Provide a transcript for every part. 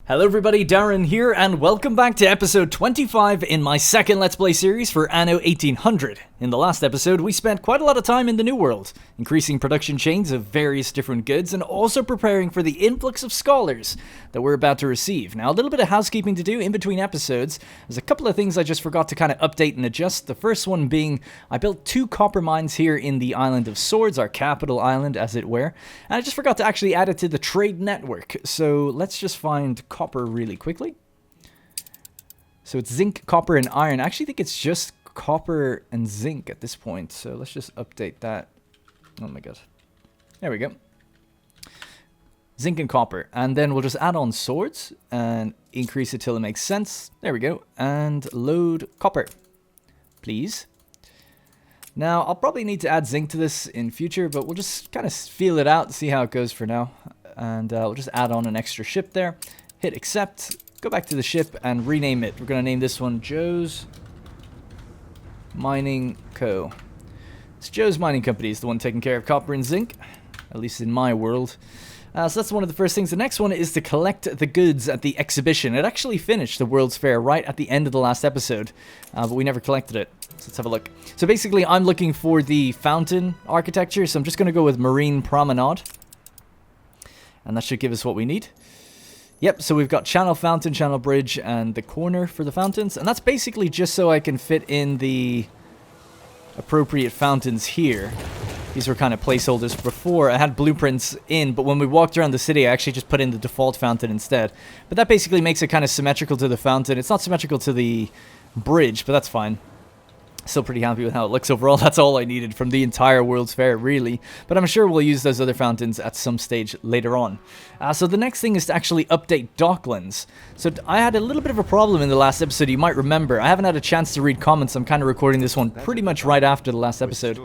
Hello everybody, Darren here, and welcome back to episode 25 in my second Let's Play series for Anno 1800. In the last episode, we spent quite a lot of time in the New World, increasing production chains of various different goods, and also preparing for the influx of scholars that we're about to receive. Now, a little bit of housekeeping to do in between episodes. There's a couple of things I just forgot to kind of update and adjust. The first one being, I built 2 copper mines here in the Island of Swords, our capital island, as it were, and I just forgot to actually add it to the trade network. So let's just find copper really quickly. So it's zinc, copper, and iron. I actually think it's just copper and zinc at this point. So let's just update that. Oh my god. There we go. Zinc and copper. And then we'll just add on swords and increase it till it makes sense. There we go. And load copper, please. Now, I'll probably need to add zinc to this in future, but we'll just kind of feel it out and see how it goes for now. And we'll just add on an extra ship there. Hit accept, go back to the ship, and rename it. We're going to name this one Joe's Mining Co. It's Joe's Mining Company is the one taking care of copper and zinc, at least in my world. So that's one of the first things. The next one is to collect the goods at the exhibition. It actually finished the World's Fair right at the end of the last episode, but we never collected it. So let's have a look. So basically, I'm looking for the fountain architecture, so I'm just going to go with Marine Promenade. And that should give us what we need. Yep, so we've got channel fountain, channel bridge, and the corner for the fountains. And that's basically just so I can fit in the appropriate fountains here. These were kind of placeholders before. I had blueprints in, but when we walked around the city, I actually just put in the default fountain instead. But that basically makes it kind of symmetrical to the fountain. It's not symmetrical to the bridge, but that's fine. Still pretty happy with how it looks overall. That's all I needed from the entire World's Fair, really. But I'm sure we'll use those other fountains at some stage later on. So the next thing is to actually update Docklands. So I had a little bit of a problem in the last episode, you might remember. I haven't had a chance to read comments. I'm kind of recording this one pretty much right after the last episode,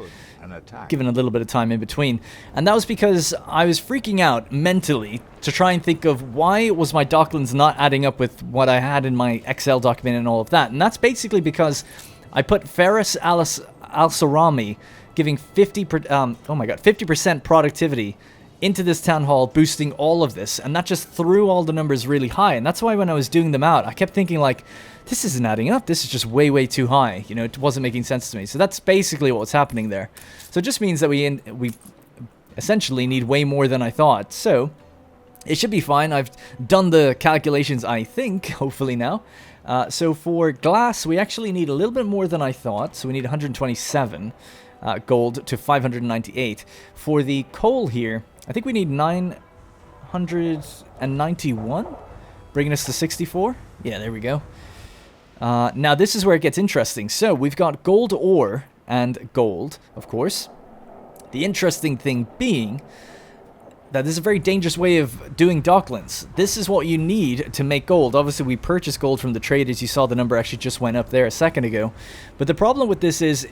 given a little bit of time in between. And that was because I was freaking out mentally to try and think of why was my Docklands not adding up with what I had in my Excel document and all of that. And that's basically because I put Ferris Al-Sarami giving 50% productivity into this town hall, boosting all of this, and that just threw all the numbers really high. And that's why when I was doing them out, I kept thinking like, this isn't adding up. This is just way, way too high. You know, it wasn't making sense to me. So that's basically what was happening there. So it just means that we essentially need way more than I thought. So it should be fine. I've done the calculations, I think, hopefully now. So for glass, we actually need a little bit more than I thought. So we need 127 gold to 598. For the coal here, I think we need 991, bringing us to 64. Yeah, there we go. Now this is where it gets interesting. So we've got gold ore and gold, of course. The interesting thing being that this is a very dangerous way of doing Docklands. This is what you need to make gold. Obviously, we purchased gold from the trade. As you saw, the number actually just went up there a second ago. But the problem with this is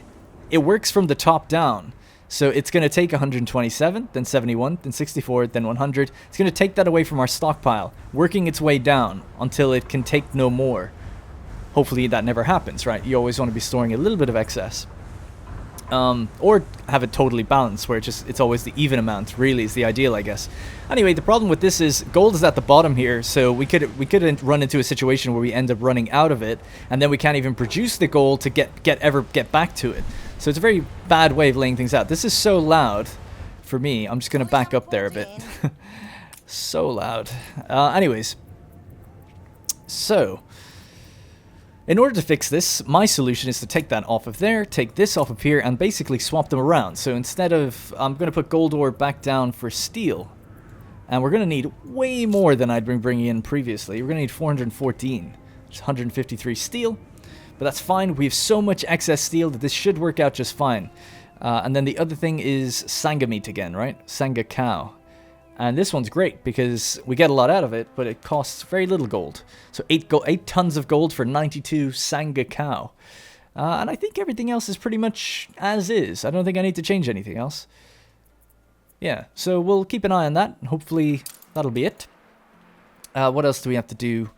it works from the top down. So it's going to take 127, then 71, then 64, then 100. It's going to take that away from our stockpile, working its way down until it can take no more. Hopefully that never happens, right? You always want to be storing a little bit of excess. Or have it totally balanced, where it's always the even amount, really, is the ideal, I guess. Anyway, the problem with this is gold is at the bottom here, so we could run into a situation where we end up running out of it, and then we can't even produce the gold to get back to it. So it's a very bad way of laying things out. This is so loud for me. I'm just going to back up there a bit. So loud. Anyways. So in order to fix this, my solution is to take that off of there, take this off of here, and basically swap them around. So instead of, I'm going to put gold ore back down for steel. And we're going to need way more than I'd been bringing in previously. We're going to need 414, which is 153 steel. But that's fine. We have so much excess steel that this should work out just fine. And then the other thing is Sanga meat again, right? Sanga cow. And this one's great because we get a lot out of it, but it costs very little gold. So 8 tons of gold for 92 Sanga cow. And I think everything else is pretty much as is. I don't think I need to change anything else. Yeah, so we'll keep an eye on that. Hopefully that'll be it. What else do we have to do?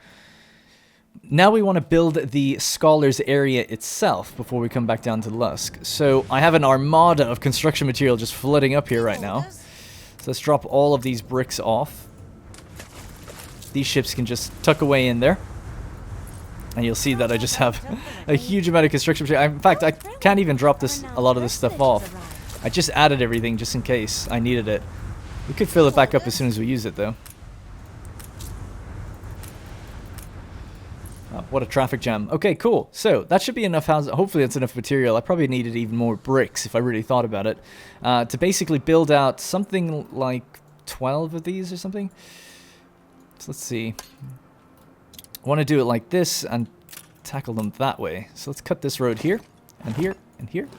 Now we want to build the Scholars area itself before we come back down to Lusk. So I have an armada of construction material just flooding up here right now. So let's drop all of these bricks off. these ships can just tuck away in there. And you'll see that I just have a huge amount of construction material. In fact, I can't even drop a lot of this stuff off. I just added everything just in case I needed it. We could fill it back up as soon as we use it, though. Oh, what a traffic jam. Okay, cool. So, that should be enough houses. Hopefully that's enough material. I probably needed even more bricks if I really thought about it. To basically build out something like 12 of these or something. So let's see. I want to do it like this and tackle them that way. So let's cut this road here, and here, and here.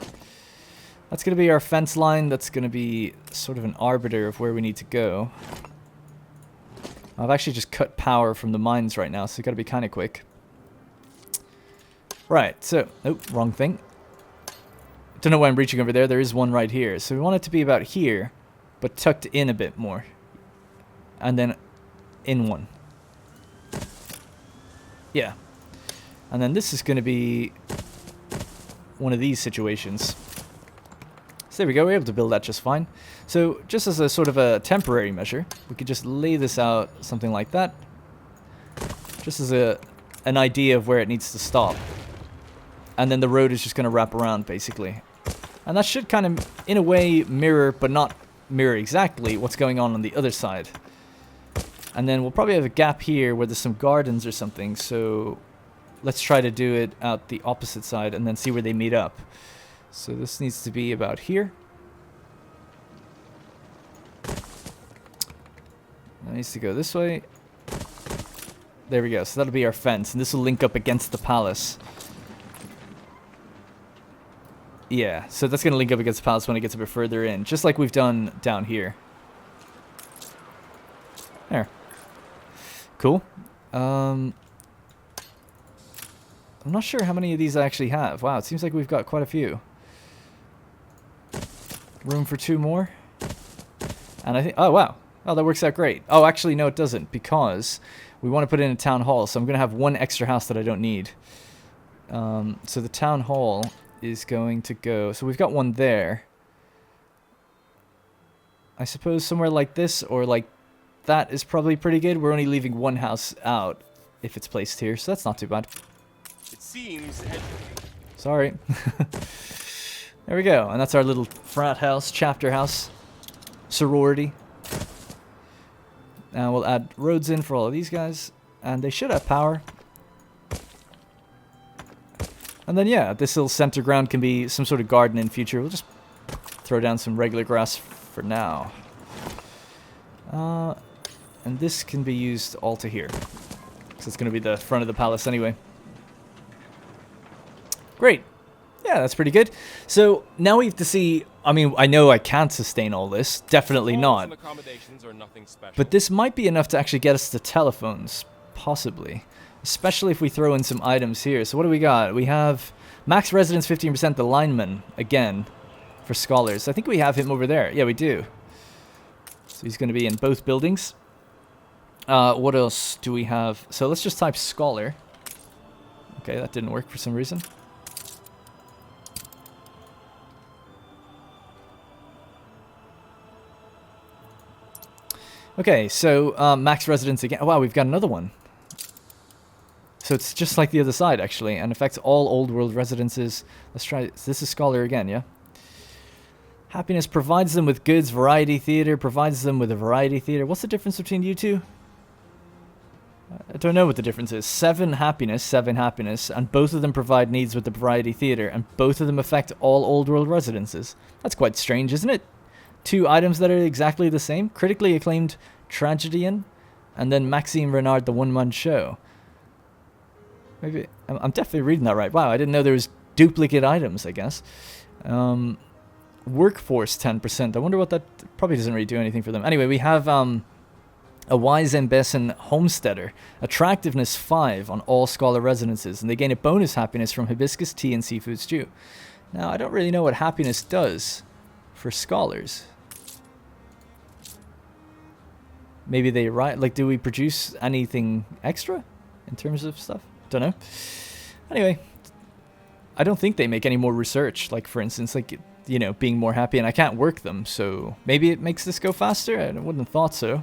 That's going to be our fence line. That's going to be sort of an arbiter of where we need to go. I've actually just cut power from the mines right now, so it's got to be kind of quick. Right, so... Oh, wrong thing. Don't know why I'm reaching over there. There is one right here. So we want it to be about here, but tucked in a bit more. And then in one. Yeah. And then this is going to be one of these situations. So there we go. We're able to build that just fine. So just as a sort of a temporary measure, we could just lay this out something like that. Just as an idea of where it needs to stop. And then the road is just going to wrap around, basically. And that should kind of, in a way, mirror, but not mirror exactly, what's going on the other side. And then we'll probably have a gap here where there's some gardens or something, so let's try to do it out the opposite side and then see where they meet up. So this needs to be about here. That needs to go this way. There we go, so that'll be our fence, and this will link up against the palace. Yeah, so that's going to link up against the palace when it gets a bit further in, just like we've done down here. There. Cool. I'm not sure how many of these I actually have. Wow, it seems like we've got quite a few. Room for 2 more. And I think... Oh, wow. Oh, that works out great. Oh, actually, no, it doesn't, because we want to put in a town hall, so I'm going to have 1 extra house that I don't need. So the town hall is going to go... So we've got one there. I suppose somewhere like this, or like that is probably pretty good. We're only leaving 1 house out if it's placed here, so that's not too bad. It seems... Sorry. There we go, and that's our little frat house, chapter house, sorority. And we'll add roads in for all of these guys, and they should have power. And then yeah, this little center ground can be some sort of garden in future. We'll just throw down some regular grass for now. And this can be used all to here, because it's going to be the front of the palace anyway. Great. Yeah, that's pretty good. So now we have to see... I mean, I know I can't sustain all this. Definitely not. But this might be enough to actually get us the telephones. Possibly. Especially if we throw in some items here. So what do we got? We have max residence 15%, the lineman, again, for scholars. I think we have him over there. Yeah, we do. So he's going to be in both buildings. What else do we have? So let's just type scholar. Okay, that didn't work for some reason. Okay, so max residence again. Oh, wow, we've got another one. So it's just like the other side, actually, and affects all old world residences. Let's try it. This is scholar again, yeah? Happiness provides them with goods. Variety theater provides them with a variety theater. What's the difference between you two? I don't know what the difference is. 7 happiness, and both of them provide needs with the variety theater, and both of them affect all old world residences. That's quite strange, isn't it? 2 items that are exactly the same. Critically acclaimed tragedian, and then Maxime Renard, the one-man show. Maybe I'm definitely reading that right. Wow, I didn't know there was duplicate items, I guess. Workforce 10%. I wonder what that... Probably doesn't really do anything for them. Anyway, we have a wise Embezzin homesteader. Attractiveness 5 on all scholar residences, and they gain a bonus happiness from hibiscus tea and seafood stew. Now, I don't really know what happiness does for scholars. Maybe they write... Like, do we produce anything extra in terms of stuff? Don't know. Anyway, I don't think they make any more research. Like, for instance, like, you know, being more happy, and I can't work them, so maybe it makes this go faster? I wouldn't have thought so.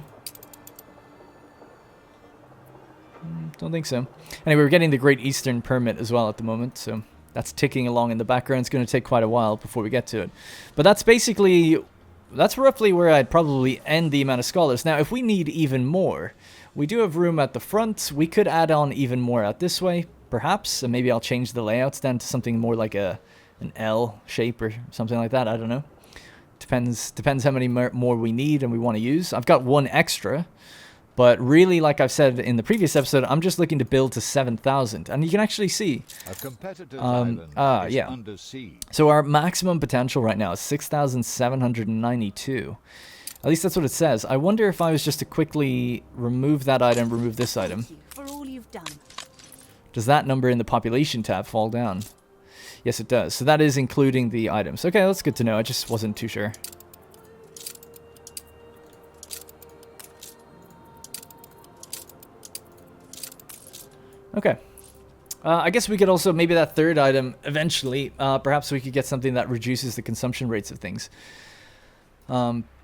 don't think so. Anyway, we're getting the Great Eastern Permit as well at the moment, so that's ticking along in the background. It's going to take quite a while before we get to it. But that's roughly where I'd probably end the amount of scholars. Now, if we need even more, we do have room at the front. We could add on even more out this way, perhaps, and maybe I'll change the layouts then to something more like an L shape or something like that. I don't know. Depends how many more we need and we want to use. I've got one extra, but really, like I've said in the previous episode, I'm just looking to build to 7,000, and you can actually see. A competitor's island is under siege. So our maximum potential right now is 6,792. At least that's what it says. I wonder if I was just to quickly remove that item, remove this item. For all you've done. Does that number in the population tab fall down? Yes, it does. So that is including the items. Okay, that's good to know. I just wasn't too sure. Okay. I guess we could also, maybe that third item, eventually, perhaps we could get something that reduces the consumption rates of things.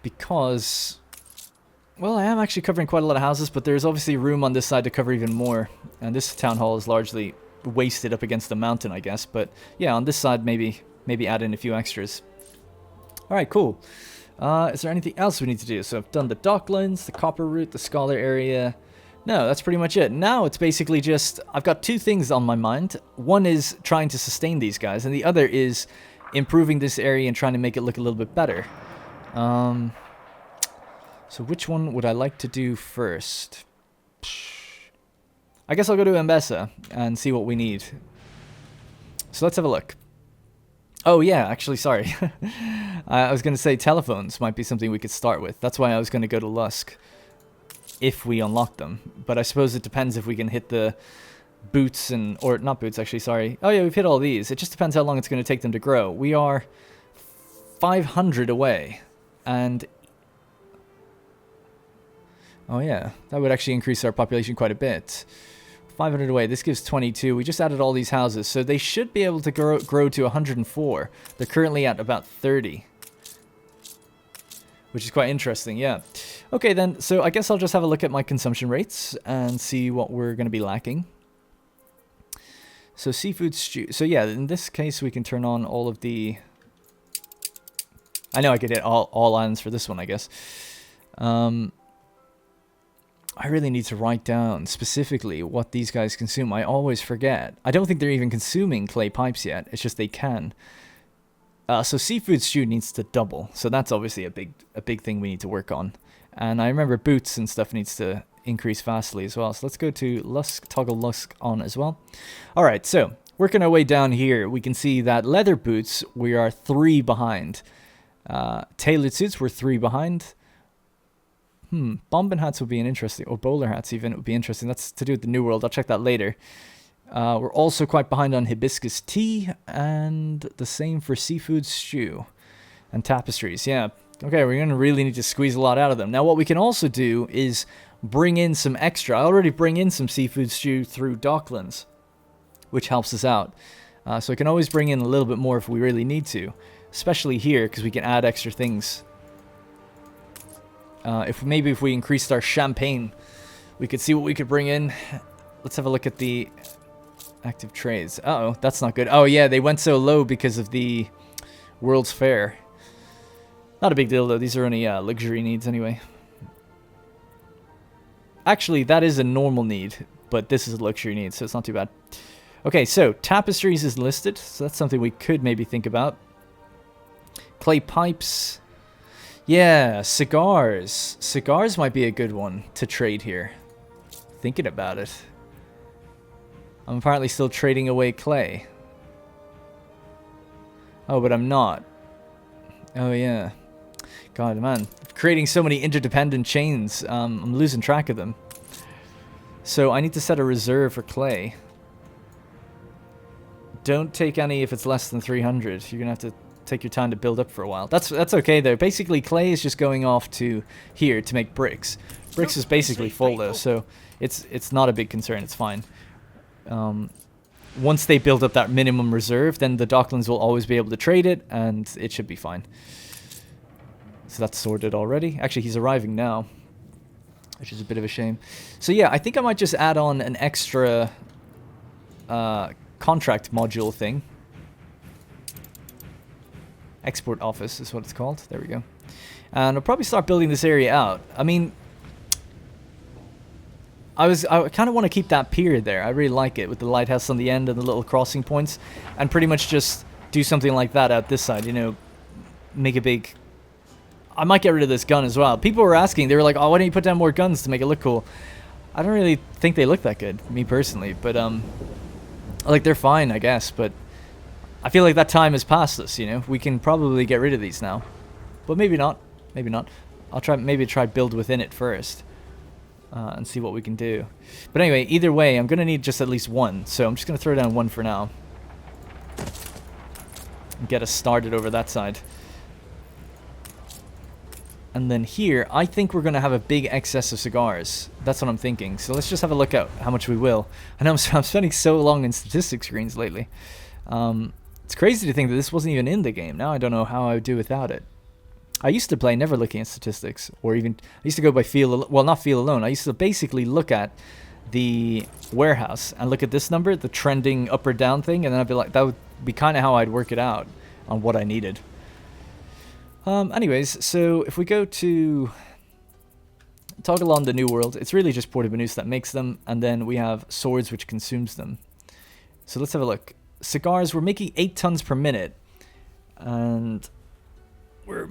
Because, well, I am actually covering quite a lot of houses, but there's obviously room on this side to cover even more. And this town hall is largely wasted up against the mountain, I guess. But yeah, on this side, maybe add in a few extras. All right, cool. Is there anything else we need to do? So I've done the Docklands, the Copper Route, the Scholar area. No, that's pretty much it. Now it's basically just, I've got two things on my mind. One is trying to sustain these guys, and the other is improving this area and trying to make it look a little bit better. So which one would I like to do first? I guess I'll go to Mbesa and see what we need. So let's have a look. Oh yeah, actually, sorry. I was going to say telephones might be something we could start with. That's why I was going to go to Lusk, if we unlock them. But I suppose it depends if we can hit the boots or not boots, actually, sorry. Oh yeah, we've hit all these. It just depends how long it's going to take them to grow. We are 500 away. And oh yeah, that would actually increase our population quite a bit. 500 away, this gives 22. We just added all these houses, so they should be able to grow to 104. They're currently at about 30. Which is quite interesting, yeah. Okay then, so I guess I'll just have a look at my consumption rates and see what we're going to be lacking. So seafood stew. So yeah, in this case we can turn on all of the... I know I could hit all islands for this one, I guess. I really need to write down specifically what these guys consume. I always forget. I don't think they're even consuming clay pipes yet. It's just they can. So seafood stew needs to double. So that's obviously a big thing we need to work on. And I remember boots and stuff needs to increase vastly as well. So let's go to Lusk, toggle Lusk on as well. All right, so working our way down here, we can see that leather boots, we are 3 behind. Tailored suits, we're 3 behind. Bombing hats would be an interesting, or bowler hats even, would be interesting. That's to do with the New World. I'll check that later. We're also quite behind on hibiscus tea, and the same for seafood stew and tapestries. Yeah, okay, we're going to really need to squeeze a lot out of them. Now, what we can also do is bring in some extra. I already bring in some seafood stew through Docklands, which helps us out. So I can always bring in a little bit more if we really need to, especially here, because we can add extra things. If we increased our champagne, we could see what we could bring in. Let's have a look at the active trades. Uh-oh, that's not good. Oh yeah, they went so low because of the World's Fair. Not a big deal though, these are only luxury needs anyway. Actually, that is a normal need, but this is a luxury need, so it's not too bad. Okay, so tapestries is listed, so that's something we could maybe think about. Clay pipes. Yeah, cigars. Cigars might be a good one to trade here. Thinking about it. I'm apparently still trading away clay. Oh, but I'm not. Oh, yeah. God, man. Creating so many interdependent chains. I'm losing track of them. So I need to set a reserve for clay. Don't take any if it's less than 300. You're going to have to take your time to build up for a while. That's okay though. Basically clay is just going off to here to make bricks. Bricks is basically full though, so it's not a big concern. It's fine. Once they build up that minimum reserve, then the Docklands will always be able to trade it, and it should be fine. So that's sorted already. Actually, he's arriving now. which is a bit of a shame. So yeah, I think I might just add on an extra contract module thing. Export office is what it's called. There we go. And I'll probably start building this area out. I mean, I kind of want to keep that pier there. I really like it with the lighthouse on the end and the little crossing points, and pretty much just do something like that out this side, you know, make a big... I might get rid of this gun as well. People were asking, they were like, oh, why don't you put down more guns to make it look cool? I don't really think they look that good, me personally, but like, they're fine, I guess, but I feel like that time has passed us, you know. We can probably get rid of these now, but maybe not. Maybe not. I'll try build within it first. And see what we can do. But anyway, either way, I'm going to need just at least one. So I'm just going to throw down one for now. And get us started over that side. And then here, I think we're going to have a big excess of cigars. That's what I'm thinking. So let's just have a look at how much we will. I know I'm spending so long in statistics screens lately. It's crazy to think that this wasn't even in the game. Now I don't know how I would do without it. I used to play never looking at statistics, or even, I used to go by feel, well, not feel alone. I used to basically look at the warehouse and look at this number, the trending up or down thing, and then I'd be like, that would be kind of how I'd work it out on what I needed. Anyways, so if we go to toggle on the New World, it's really just Port of Banús that makes them, and then we have swords which consumes them. So let's have a look. Cigars, we're making 8 tons per minute, and we're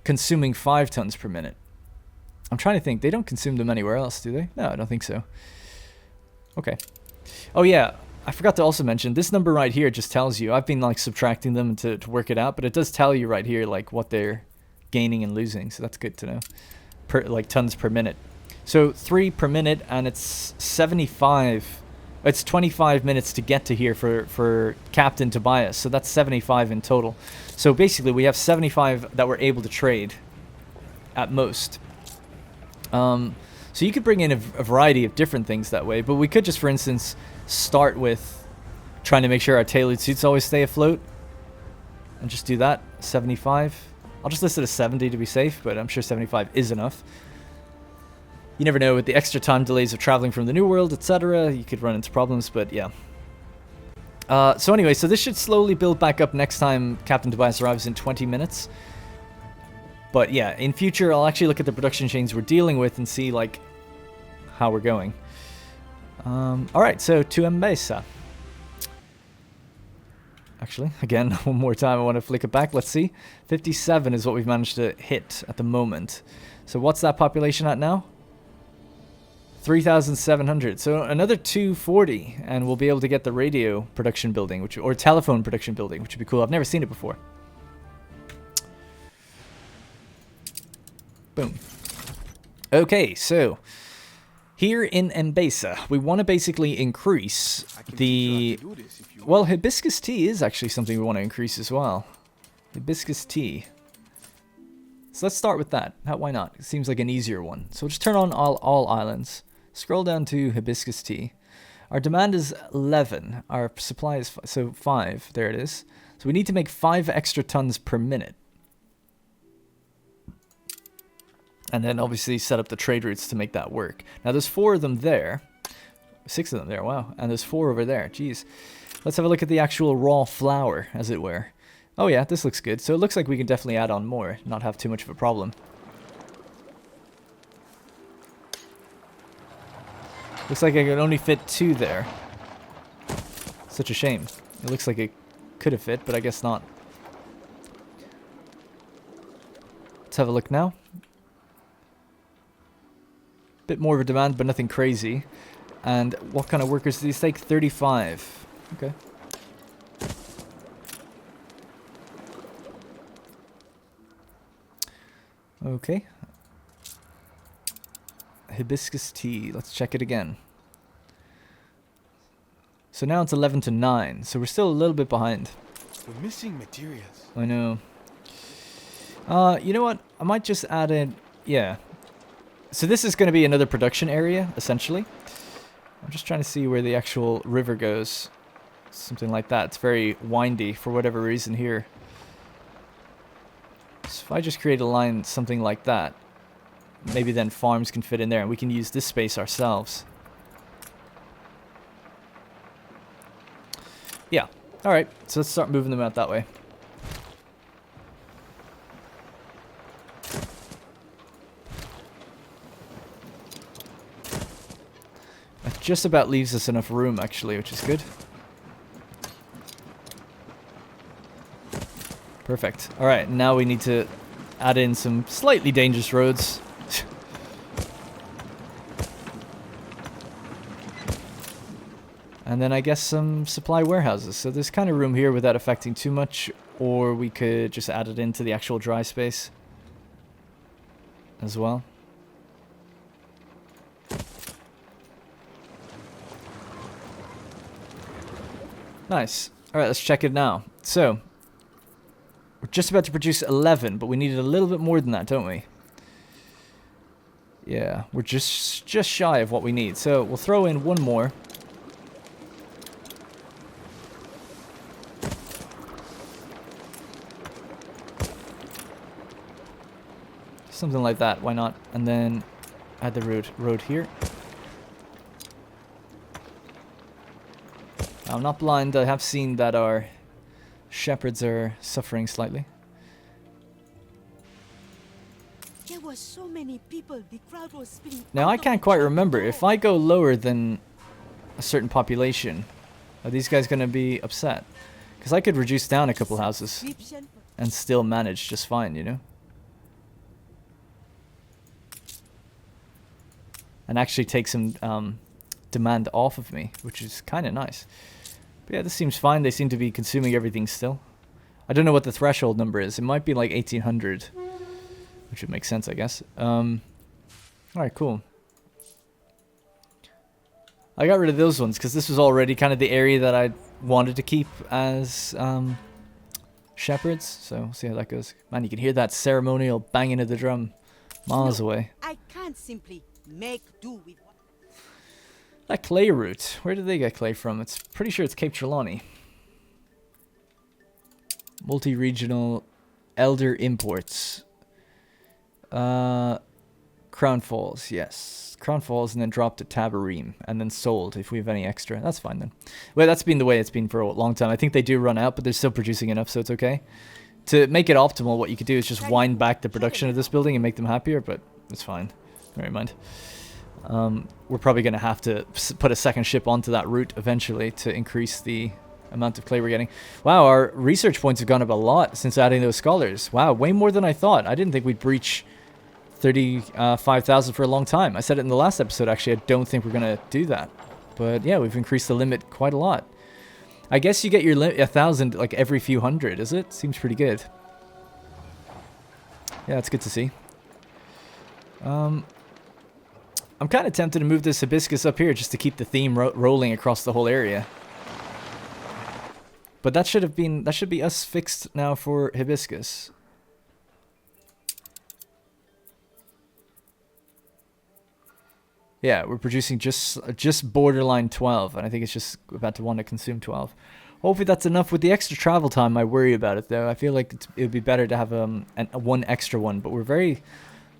consuming 5 tons per minute. I'm trying to think. They don't consume them anywhere else, do they? No, I don't think so. Okay. Oh, yeah. I forgot to also mention, this number right here just tells you. I've been, like, subtracting them to work it out, but it does tell you right here, like, what they're gaining and losing, so that's good to know. Like, tons per minute. So, 3 per minute, and it's 75. It's 25 minutes to get to here for Captain Tobias, so that's 75 in total. So basically we have 75 that we're able to trade at most. So you could bring in a variety of different things that way, but we could just, for instance, start with trying to make sure our tailored suits always stay afloat. And just do that, 75. I'll just list it as 70 to be safe, but I'm sure 75 is enough. You never know, with the extra time delays of traveling from the New World, etc., you could run into problems, but yeah. So anyway, so this should slowly build back up next time Captain Tobias arrives in 20 minutes. But yeah, in future, I'll actually look at the production chains we're dealing with and see, like, how we're going. Alright, so to Embesa. Actually, again, one more time, I want to flick it back. Let's see. 57 is what we've managed to hit at the moment. So what's that population at now? 3,700. So another 240, and we'll be able to get the radio production building, or telephone production building, which would be cool. I've never seen it before. Boom. Okay, so here in Embesa, we want to basically increase the... Well, Hibiscus tea is actually something we want to increase as well. Hibiscus tea. So let's start with that. Why not? It seems like an easier one. So we'll just turn on all islands. Scroll down to Hibiscus tea. Our demand is 11. Our supply is 5. There it is. So we need to make 5 extra tons per minute. And then obviously set up the trade routes to make that work. Now there's 4 of them there. 6 of them there, wow. And there's 4 over there, jeez. Let's have a look at the actual raw flour, as it were. Oh yeah, this looks good. So it looks like we can definitely add on more, not have too much of a problem. Looks like I can only fit 2 there. Such a shame. It looks like it could have fit, but I guess not. Let's have a look now. Bit more of a demand, but nothing crazy. And what kind of workers do these take? 35. Okay. Okay. Hibiscus tea. Let's check it again. So now it's 11 to 9. So we're still a little bit behind. We're missing materials. I know. You know what? I might just add in... Yeah. So this is going to be another production area, essentially. I'm just trying to see where the actual river goes. Something like that. It's very windy for whatever reason here. So if I just create a line, something like that. maybe then farms can fit in there and we can use this space ourselves. Yeah. Alright, so let's start moving them out that way. That just about leaves us enough room, actually, which is good. Perfect. Alright, now we need to add in some slightly dangerous roads. And then I guess some supply warehouses. So there's kind of room here without affecting too much, or we could just add it into the actual dry space as well. Nice. Alright, let's check it now. So, we're just about to produce 11, but we needed a little bit more than that, don't we? Yeah, we're just shy of what we need. So, we'll throw in one more. Something like that, why not? And then add the road here. I'm not blind, I have seen that our shepherds are suffering slightly. There were so many people, the crowd was spinning. Now I can't quite remember, if I go lower than a certain population, are these guys going to be upset? Because I could reduce down a couple houses and still manage just fine, you know? And actually take some demand off of me, which is kind of nice. But yeah, this seems fine. They seem to be consuming everything still. I don't know what the threshold number is. It might be like 1800, which would make sense, I guess. Alright, cool. I got rid of those ones because this was already kind of the area that I wanted to keep as shepherds. So we'll see how that goes. Man, you can hear that ceremonial banging of the drum miles away. I can't simply make do with what... That clay route. Where did they get clay from? It's pretty sure it's Cape Trelawney. Multi-regional elder imports. Crown Falls, yes. Crown Falls and then dropped at Tabarim and then sold if we have any extra. That's fine then. Well, that's been the way it's been for a long time. I think they do run out, but they're still producing enough, so it's okay. To make it optimal, what you could do is just wind back the production of this building and make them happier, but it's fine. Never mind. We're probably going to have to put a second ship onto that route eventually to increase the amount of clay we're getting. Wow, our research points have gone up a lot since adding those scholars. Wow, way more than I thought. I didn't think we'd breach 35,000 for a long time. I said it in the last episode, actually. I don't think we're going to do that. But yeah, we've increased the limit quite a lot. I guess you get your 1,000 like every few hundred, is it? Seems pretty good. Yeah, it's good to see. I'm kind of tempted to move this hibiscus up here just to keep the theme rolling across the whole area. But that should be us fixed now for hibiscus. Yeah, we're producing just borderline 12, and I think it's just about to want to consume 12. Hopefully that's enough. With the extra travel time, I worry about it though. I feel like it would be better to have one extra one, but we're very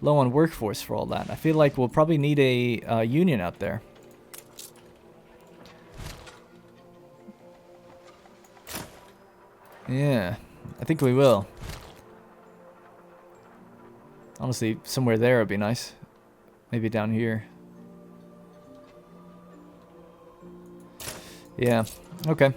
low on workforce for all that. I feel like we'll probably need a union out there. Yeah, I think we will. Honestly, somewhere there would be nice. Maybe down here. Yeah, okay.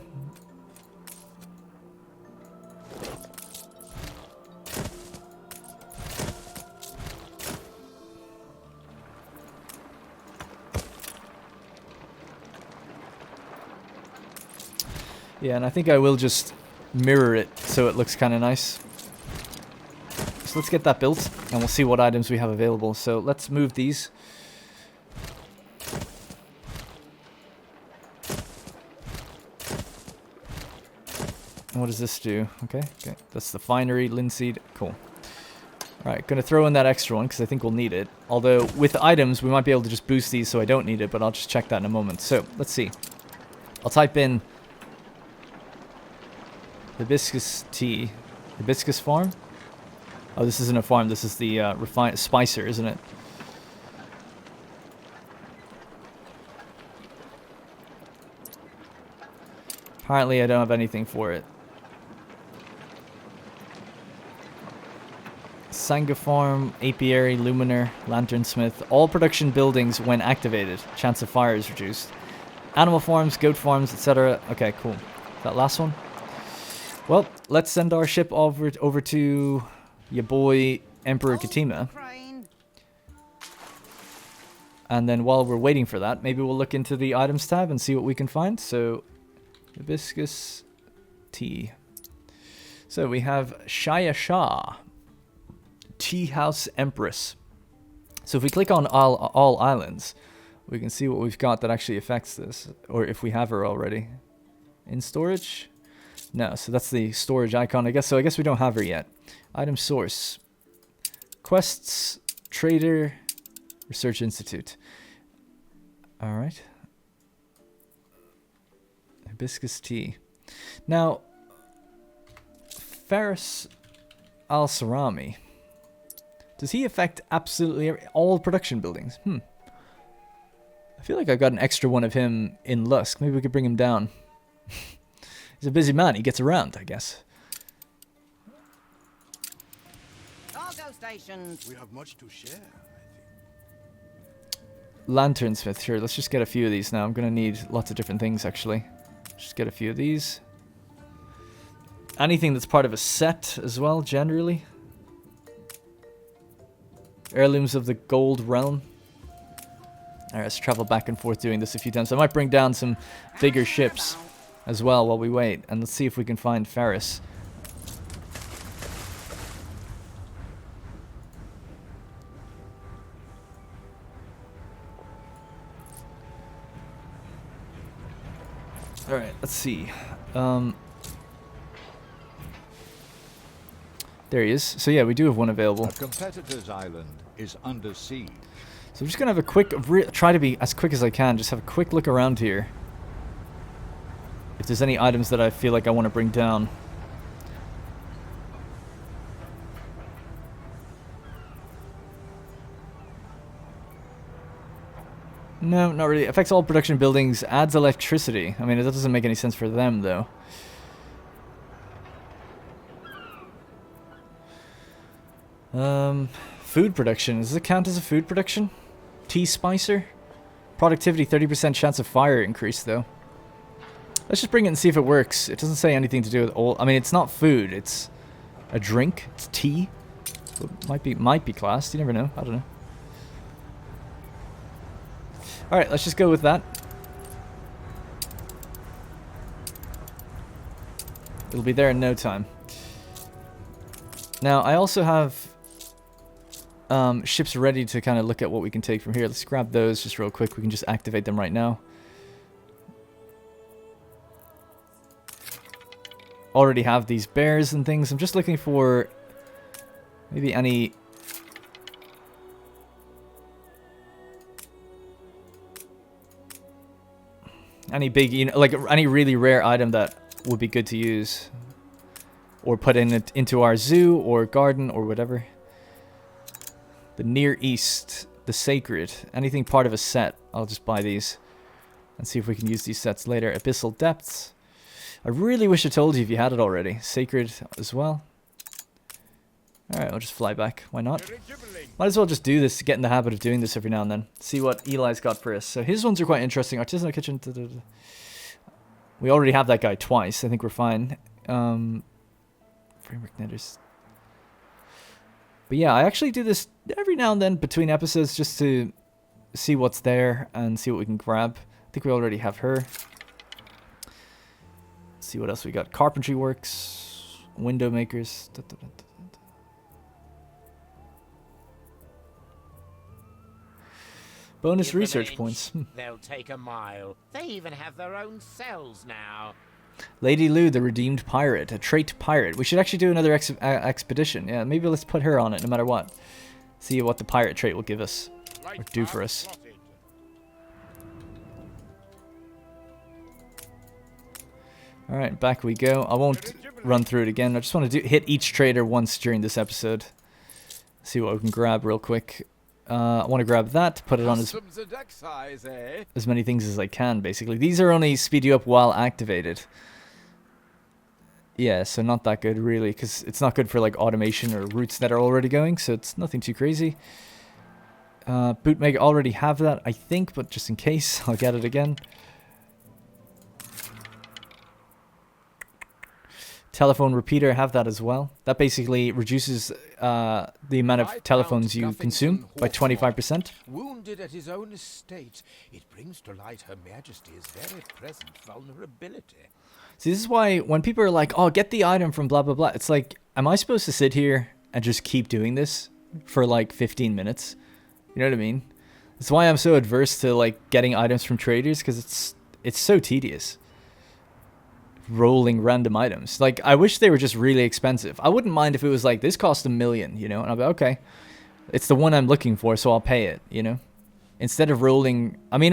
Yeah, and I think I will just mirror it so it looks kind of nice. So let's get that built, and we'll see what items we have available. So let's move these. And what does this do? Okay, that's the finery, linseed. Cool. Alright, gonna throw in that extra one because I think we'll need it. Although, with items, we might be able to just boost these so I don't need it, but I'll just check that in a moment. So, let's see. I'll type in Hibiscus tea. Hibiscus farm? Oh, this isn't a farm. This is the spicer, isn't it? Apparently I don't have anything for it. Sangiform, Apiary, Luminar, Lanternsmith. All production buildings when activated. Chance of fire is reduced. Animal forms, goat forms, etc. Okay, cool. That last one. Well, let's send our ship over to your boy Emperor Katima. And then while we're waiting for that, maybe we'll look into the items tab and see what we can find. So, Hibiscus tea. So we have Shaya Shah. Tea House Empress. So if we click on all islands, we can see what we've got that actually affects this. Or if we have her already. In storage? No, so that's the storage icon, I guess. So I guess we don't have her yet. Item source. Quests, Trader, Research Institute. Alright. Hibiscus tea. Now, Faris Al-Sarami. Does he affect absolutely all production buildings? I feel like I've got an extra one of him in Lusk. Maybe we could bring him down. He's a busy man. He gets around, I guess. Cargo stations. We have much to share, I think. Lanternsmith. Sure, let's just get a few of these now. I'm going to need lots of different things, actually. Just get a few of these. Anything that's part of a set as well, generally. Heirlooms of the Gold Realm. Alright, let's travel back and forth doing this a few times. I might bring down some bigger ships as well while we wait. And let's see if we can find Faris. Alright, let's see. There he is. So yeah, we do have one available. A competitor's island is under siege. So I'm just going to have a quick, try to be as quick as I can, just have a quick look around here. If there's any items that I feel like I want to bring down. No, not really. Affects all production buildings, adds electricity. I mean, that doesn't make any sense for them, though. Food production. Does it count as a food production? Tea spicer? Productivity, 30% chance of fire increase, though. Let's just bring it and see if it works. It doesn't say anything to do with all... I mean, it's not food. It's a drink. It's tea. So it might be classed. You never know. I don't know. Alright, let's just go with that. It'll be there in no time. Now, I also have ships ready to kind of look at what we can take from here. Let's grab those just real quick. We can just activate them right now. Already have these bears and things. I'm just looking for maybe any... Any big, you know, like any really rare item that would be good to use. Or put into our zoo or garden or whatever. The Near East, the Sacred, anything part of a set. I'll just buy these and see if we can use these sets later. Abyssal Depths. I really wish I told you if you had it already. Sacred as well. Alright, I'll just fly back. Why not? Might as well just do this to get in the habit of doing this every now and then. See what Eli's got for us. So his ones are quite interesting. Artisanal Kitchen. We already have that guy twice. I think we're fine. Framework Netters. But yeah, I actually do this every now and then between episodes just to see what's there and see what we can grab. I think we already have her. Let's see what else we got. Carpentry works. Window makers. Bonus research points. They'll take a mile. They even have their own cells now. Lady Lou, the redeemed pirate, a trait pirate. We should actually do another expedition. Yeah, maybe let's put her on it no matter what. See what the pirate trait will give us, or do for us. Alright, back we go. I won't run through it again. I just want to hit each trader once during this episode. See what we can grab real quick. I want to grab that, put it on as many things as I can, basically. These are only speed you up while activated. Yeah, so not that good really, because it's not good for like automation or routes that are already going, so it's nothing too crazy. Bootmaker already have that, I think, but just in case, I'll get it again. Telephone repeater, have that as well. That basically reduces the amount of telephones you consume by 25%. Wounded at his own estate, it brings to light Her Majesty's very present vulnerability. See, this is why when people are like, oh, get the item from blah, blah, blah. It's like, am I supposed to sit here and just keep doing this for like 15 minutes? You know what I mean? That's why I'm so adverse to like getting items from traders, because it's so tedious. Rolling random items. Like, I wish they were just really expensive. I wouldn't mind if it was like, this cost $1 million, you know? And I'll be okay. It's the one I'm looking for, so I'll pay it, you know? Instead of rolling... I mean,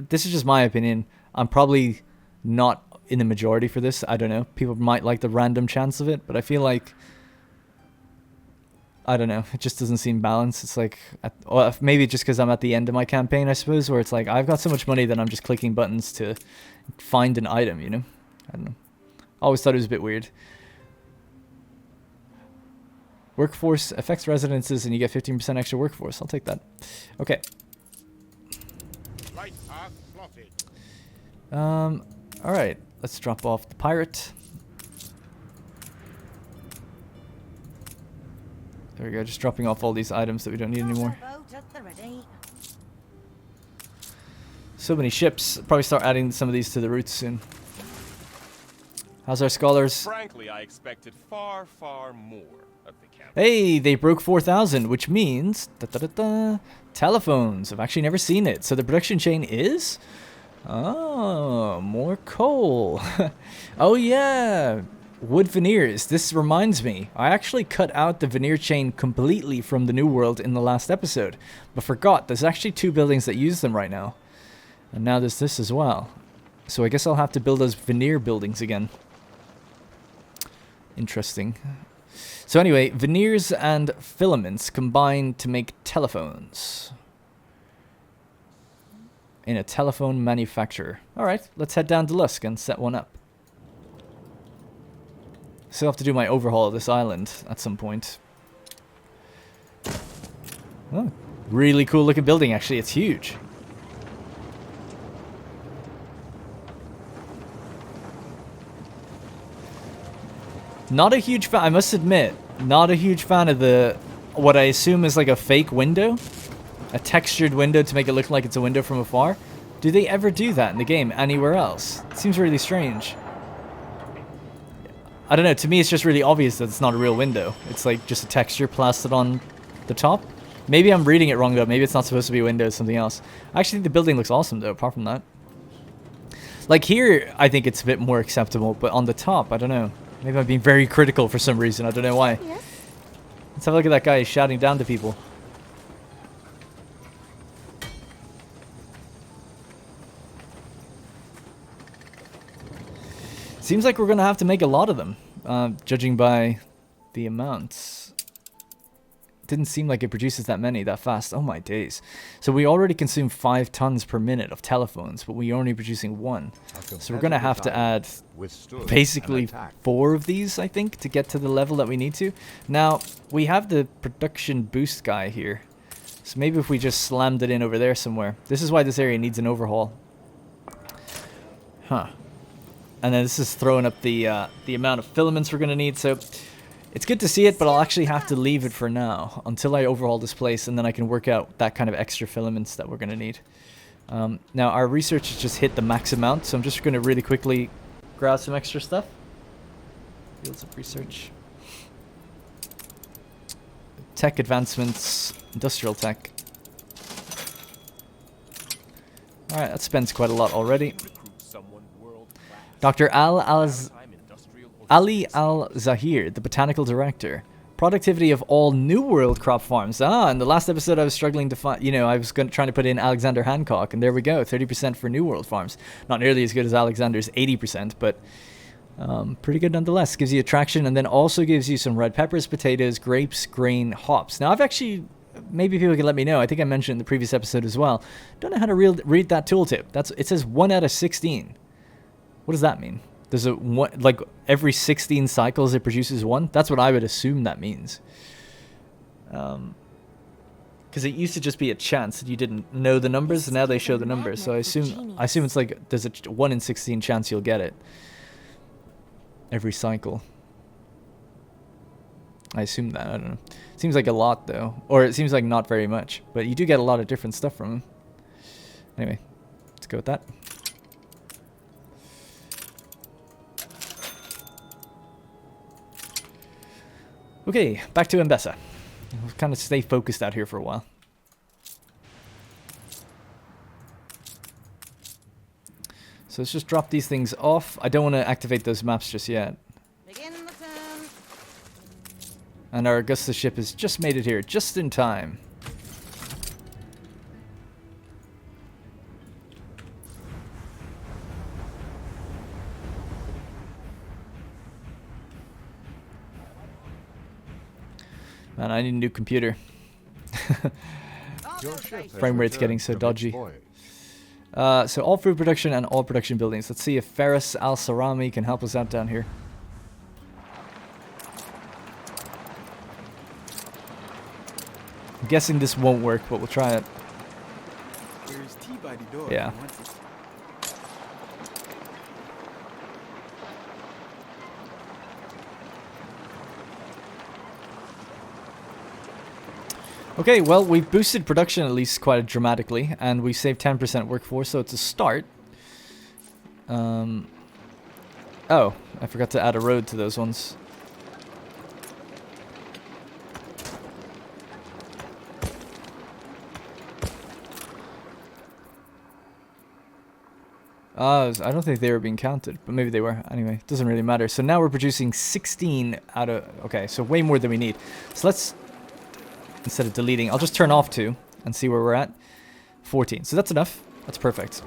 this is just my opinion. I'm probably not in the majority for this. I don't know. People might like the random chance of it, but I feel like... I don't know. It just doesn't seem balanced. It's like... Or maybe just because I'm at the end of my campaign, I suppose, where it's like, I've got so much money that I'm just clicking buttons to find an item, you know? I don't know. Always thought it was a bit weird. Workforce affects residences and you get 15% extra workforce. I'll take that. Okay. Right path plotted. Alright. Let's drop off the pirate. There we go. Just dropping off all these items that we don't need anymore. So many ships. Probably start adding some of these to the routes soon. How's our scholars? Frankly, I expected far, far more of the camp. Hey, they broke 4,000, which means telephones. I've actually never seen it. So the production chain is? Oh, more coal. Oh yeah, wood veneers. This reminds me, I actually cut out the veneer chain completely from the New World in the last episode, but forgot there's actually 2 buildings that use them right now. And now there's this as well. So I guess I'll have to build those veneer buildings again. Interesting. So anyway, veneers and filaments combine to make telephones. In a telephone manufacturer. Alright, let's head down to Lusk and set one up. Still have to do my overhaul of this island at some point. Oh, really cool looking building actually, it's huge. Not a huge fan, I must admit, not a huge fan of the, what I assume is like a fake window. A textured window to make it look like it's a window from afar. Do they ever do that in the game anywhere else? It seems really strange. I don't know, to me it's just really obvious that it's not a real window. It's like just a texture plastered on the top. Maybe I'm reading it wrong though, maybe it's not supposed to be a window, it's something else. I actually think the building looks awesome though, apart from that. Like here, I think it's a bit more acceptable, but on the top, I don't know. Maybe I'm being very critical for some reason, I don't know why. Yes. Let's have a look at that guy shouting down to people. Seems like we're going to have to make a lot of them, judging by the amounts. Didn't seem like it produces that many that fast. Oh my days. So we already consume 5 tons per minute of telephones, but we're only producing 1. So we're going to have to add basically 4 of these, I think, to get to the level that we need to. Now, we have the production boost guy here. So maybe if we just slammed it in over there somewhere. This is why this area needs an overhaul. Huh. And then this is throwing up the amount of filaments we're going to need. So it's good to see it, but I'll actually have to leave it for now until I overhaul this place, and then I can work out that kind of extra filaments that we're going to need. Now, our research has just hit the max amount, so I'm just going to really quickly grab some extra stuff. Fields of research. Tech advancements, industrial tech. Alright, that spends quite a lot already. Dr. Ali Al-Zahir, the botanical director. Productivity of all New World crop farms. In the last episode I was struggling to find, I was trying to put in Alexander Hancock, and there we go, 30% for New World farms. Not nearly as good as Alexander's 80%, but pretty good nonetheless. Gives you attraction, and then also gives you some red peppers, potatoes, grapes, grain, hops. Now I've actually, maybe people can let me know, I think I mentioned in the previous episode as well, don't know how to read that tooltip. It says 1 out of 16. What does that mean? There's a one, like every 16 cycles it produces one. That's what I would assume that means. Because it used to just be a chance that you didn't know the numbers, and now they show the numbers. So I assume it's like there's a 1 in 16 chance you'll get it every cycle. I assume that. I don't know. Seems like a lot though, or it seems like not very much. But you do get a lot of different stuff from them. Anyway, let's go with that. Okay, back to Mbessa. We'll kind of stay focused out here for a while. So let's just drop these things off. I don't want to activate those maps just yet. Begin the turn. And our Augustus ship has just made it here, just in time. Man, I need a new computer. Your ship has Frame rate's getting returned so from its dodgy. voyage. So all food production and all production buildings. Let's see if Ferris Al Sarami can help us out down here. I'm guessing this won't work, but we'll try it. There's tea by the door. Yeah. if you want it. Okay, well, we've boosted production at least quite dramatically, and we saved 10% workforce, so it's a start. Oh, I forgot to add a road to those ones. I don't think they were being counted, but maybe they were. Anyway, it doesn't really matter. So now we're producing 16 out of... Okay, so way more than we need. So let's... Instead of deleting, I'll just turn off 2 and see where we're at. 14. So that's enough. That's perfect.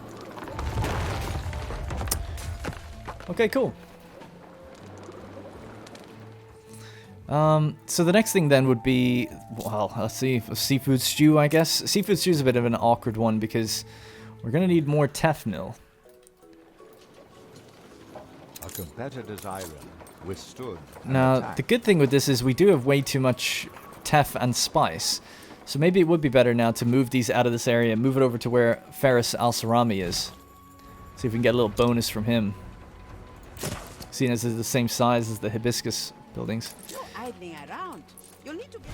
Okay, cool. So the next thing then would be, well, let's see, a seafood stew, I guess. Seafood stew is a bit of an awkward one because we're going to need more Tefnil. A competitor's island withstood an Now, attack. the good thing with this is we do have way too much Tef and Spice. So maybe it would be better now to move these out of this area, move it over to where Ferris Al Sarami is. See if we can get a little bonus from him. Seeing as it's the same size as the Hibiscus buildings. You're idling around. You'll need to get...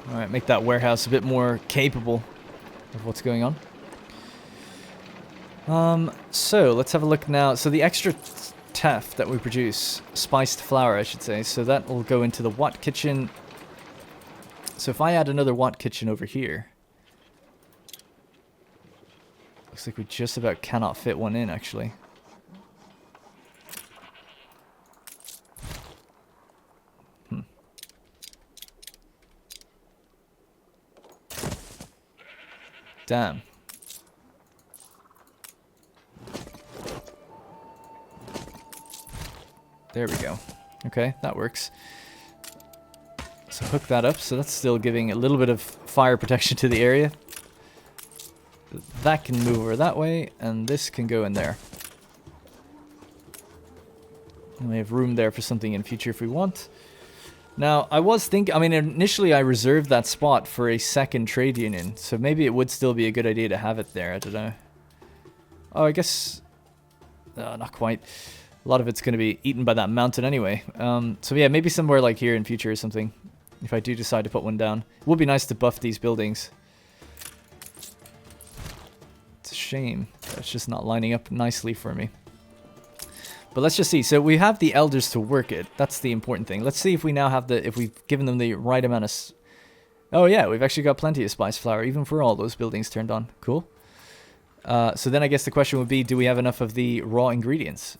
Alright, make that warehouse a bit more capable of what's going on. So let's have a look now. So the extra Tef that we produce, spiced flour I should say, so that will go into the Watt kitchen. So if I add another Watt kitchen over here, looks like we just about cannot fit one in actually. Damn. There we go. Okay, that works. So hook that up. So that's still giving a little bit of fire protection to the area. That can move over that way, and this can go in there. And we have room there for something in future if we want. Now, I was thinking, I mean, initially I reserved that spot for a second trade union, so maybe it would still be a good idea to have it there, I don't know. Oh, I guess, not quite. A lot of it's going to be eaten by that mountain anyway. So yeah, maybe somewhere like here in future or something, if I do decide to put one down. It would be nice to buff these buildings. It's a shame that it's just not lining up nicely for me. But let's just see. So we have the elders to work it. That's the important thing. Let's see if we now have the, if we've given them the right amount of... Oh yeah, we've actually got plenty of spice flour, even for all those buildings turned on. Cool. So then I guess the question would be, do we have enough of the raw ingredients?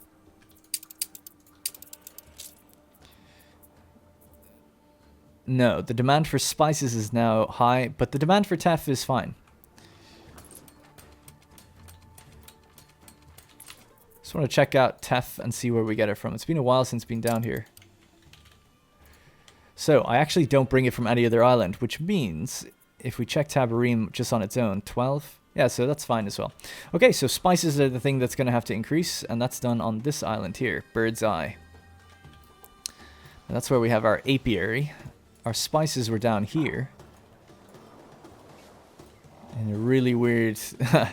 No, the demand for spices is now high, but the demand for Tef is fine. Just want to check out Tef and see where we get it from. It's been a while since been down here. So I actually don't bring it from any other island, which means if we check Tabarim just on its own, 12. Yeah, so that's fine as well. Okay, so spices are the thing that's going to have to increase, and that's done on this island here, Bird's Eye. And that's where we have our apiary. Our spices were down here. In a really weird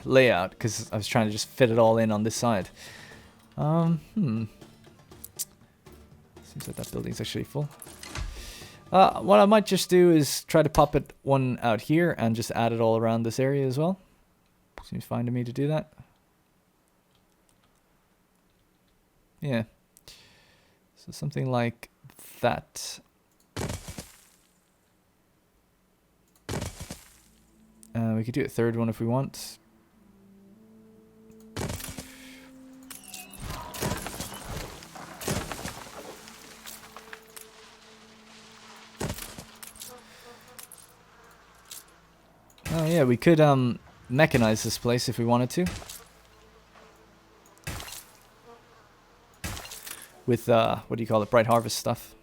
layout, because I was trying to just fit it all in on this side. Seems like that building's actually full. What I might just do is try to pop it one out here and just add it all around this area as well. Seems fine to me to do that. Yeah. So something like that. We could do a third one if we want. Oh yeah, we could mechanize this place if we wanted to. With what do you call it? Bright Harvest stuff.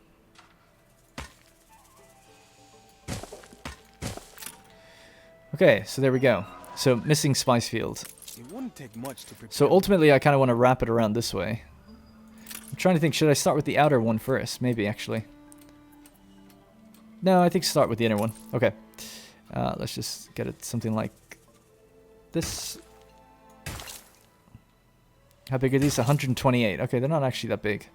Okay, so there we go. So missing spice field. It wouldn't take much to prepare. So ultimately I kind of want to wrap it around this way. I'm trying to think, should I start with the outer one first? Maybe actually. No, I think start with the inner one. Okay. Let's just get it something like this. How big are these? 128. Okay, they're not actually that big.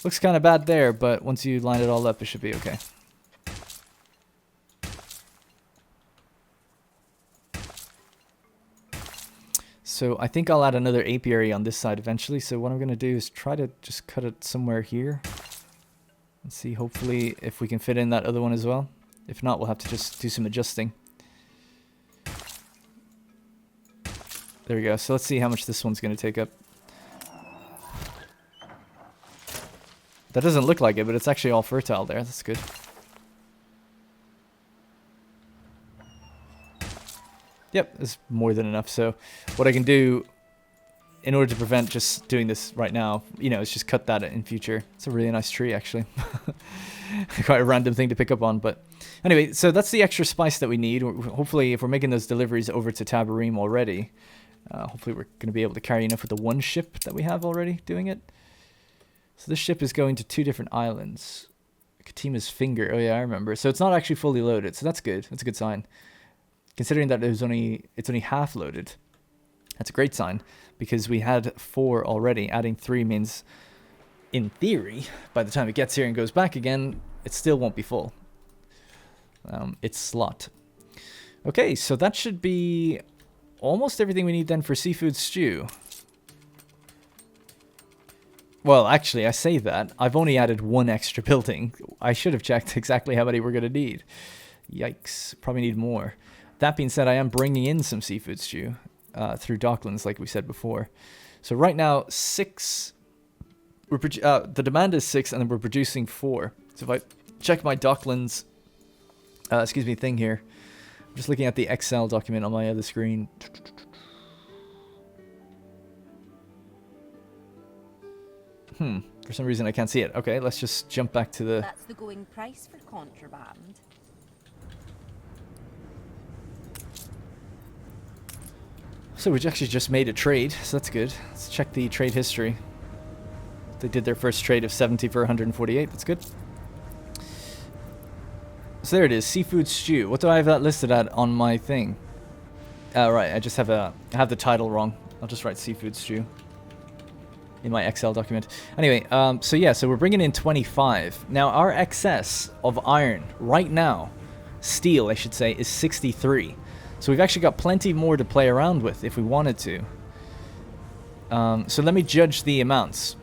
Looks kind of bad there, but once you line it all up, it should be okay. So I think I'll add another apiary on this side eventually. So what I'm going to do is try to just cut it somewhere here. And see, hopefully, if we can fit in that other one as well. If not, we'll have to just do some adjusting. There we go. So let's see how much this one's going to take up. That doesn't look like it, but it's actually all fertile there. That's good. Yep, it's more than enough. So what I can do, in order to prevent just doing this right now, you know, is just cut that in future. It's a really nice tree, actually. Quite a random thing to pick up on, but anyway, so that's the extra spice that we need. Hopefully, if we're making those deliveries over to Tabarim already, hopefully we're going to be able to carry enough with the one ship that we have already doing it. So this ship is going to 2 different islands. Katima's Finger. Oh yeah, I remember. So it's not actually fully loaded. So that's good. That's a good sign. Considering that it's only half loaded. That's a great sign because we had 4 already. Adding 3 means, in theory, by the time it gets here and goes back again, it still won't be full. It's slot. Okay, so that should be almost everything we need then for seafood stew. Well, actually, I say that. I've only added 1 extra building. I should have checked exactly how many we're going to need. Yikes. Probably need more. That being said, I am bringing in some seafood stew through Docklands, like we said before. So right now, 6... the demand is 6, and then we're producing 4. So if I check my Docklands... thing here. I'm just looking at the Excel document on my other screen. For some reason I can't see it. Okay, let's just jump back to the... That's the going price for contraband. So we actually just made a trade, so that's good. Let's check the trade history. They did their first trade of 70 for 148. That's good. So there it is, seafood stew. What do I have that listed at on my thing? Right, I just have the title wrong. I'll just write seafood stew in my Excel document. Anyway, so yeah, so we're bringing in 25. Now our excess of iron right now, steel I should say, is 63. So we've actually got plenty more to play around with if we wanted to. So let me judge the amounts.